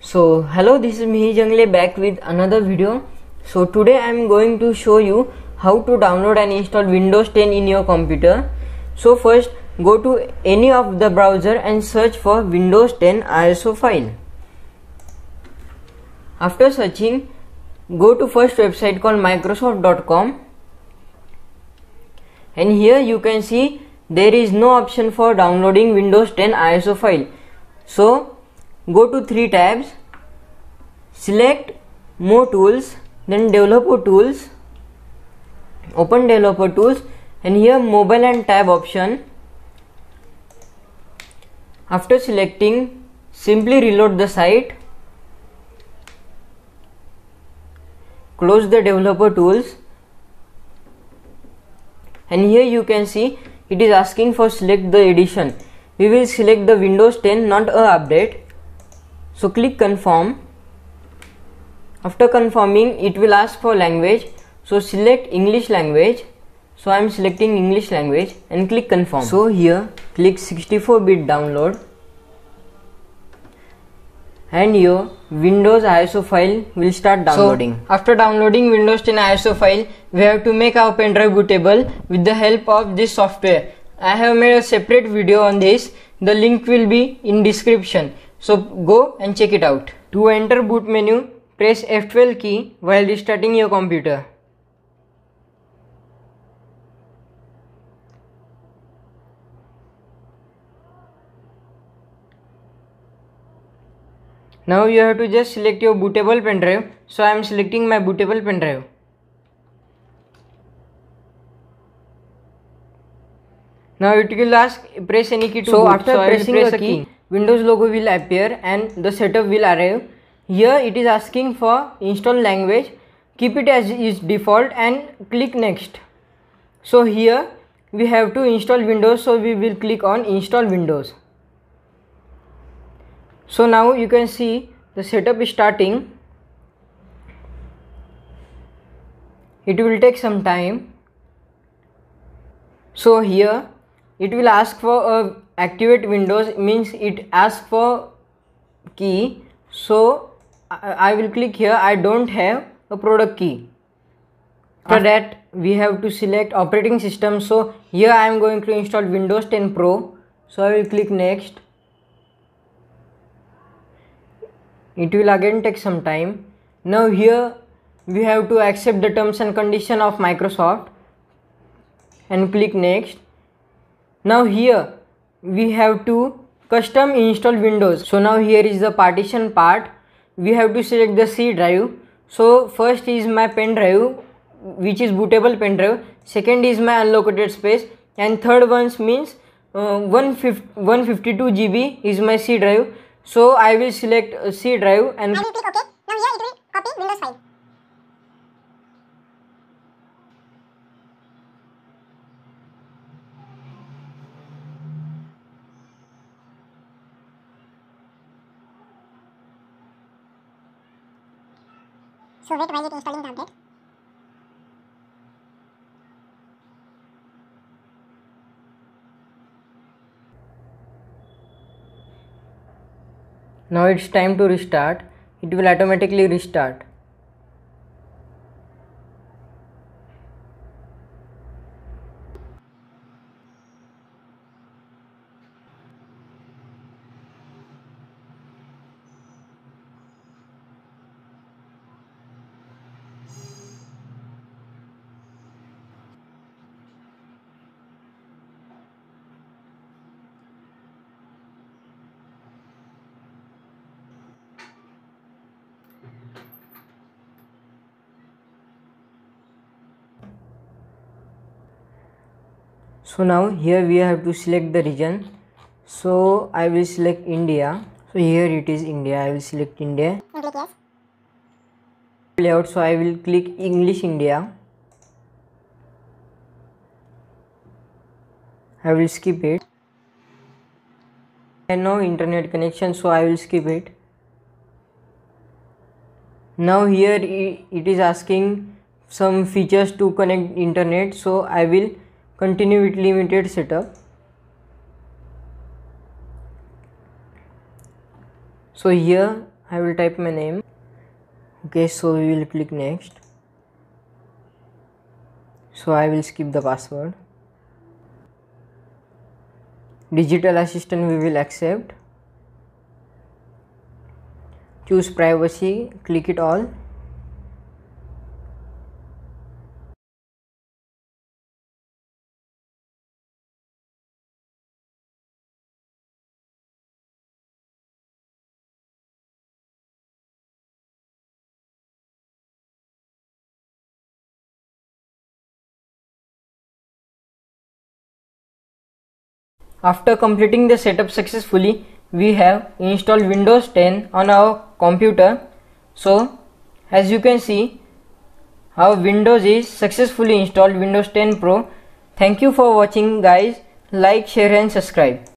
So hello, this is Mihi Jangle back with another video. So today I am going to show you how to download and install Windows 10 in your computer. So first go to any of the browser and search for Windows 10 ISO file. After searching, go to first website called microsoft.com, and here you can see there is no option for downloading Windows 10 ISO file. So go to three tabs, select more tools, then developer tools, open developer tools, and here mobile and tab option. After selecting, simply reload the site, close the developer tools, and here you can see it is asking for select the edition. We will select the Windows 10, not a update. So click confirm. After confirming, it will ask for language. So select English language. So I am selecting English language and click confirm. So here click 64-bit download, and your Windows ISO file will start downloading. So after downloading Windows 10 ISO file, we have to make our pen drive bootable with the help of this software. I have made a separate video on this. The link will be in description. So go and check it out. To enter boot menu, press F12 key while restarting your computer. Now you have to just select your bootable pen drive. So I am selecting my bootable pen drive. Now it will ask press any key to boot. After pressing a key, Windows logo will appear and the setup will arrive. Here it is asking for install language. Keep it as is default and click next. So here we have to install Windows, so we will click on install Windows. So now you can see the setup is starting. It will take some time. So here it will ask for activate Windows, means it asks for key. So I will click here. I don't have a product key. After that we have to select operating system. So here I am going to install Windows 10 Pro. So I will click next. It will again take some time. Now here we have to accept the terms and condition of Microsoft and click next. Now here we have to custom install Windows. So now here is the partition part. We have to select the C drive. So first is my pen drive, which is bootable pen drive. Second is my unallocated space, and third one means 152 GB is my C drive. So I will select C drive and I will click OK. Now here it will copy Windows file. So wait while it installing the update. now it's time to restart. It will automatically restart. So now here we have to select the region. So I will select India. So here it is India. I will select India. Click yes. Layout. So I will click English India. I will skip it. And no internet connection, so I will skip it. Now here it is asking some features to connect internet, so I will continue with limited setup. So here I will type my name. Okay, so we will click next. So I will skip the password. Digital assistant we will accept. Choose privacy, click it all. After completing the setup successfully, we have installed Windows 10 on our computer. So as you can see, our Windows is successfully installed, Windows 10 Pro. Thank you for watching guys. Like, share and subscribe.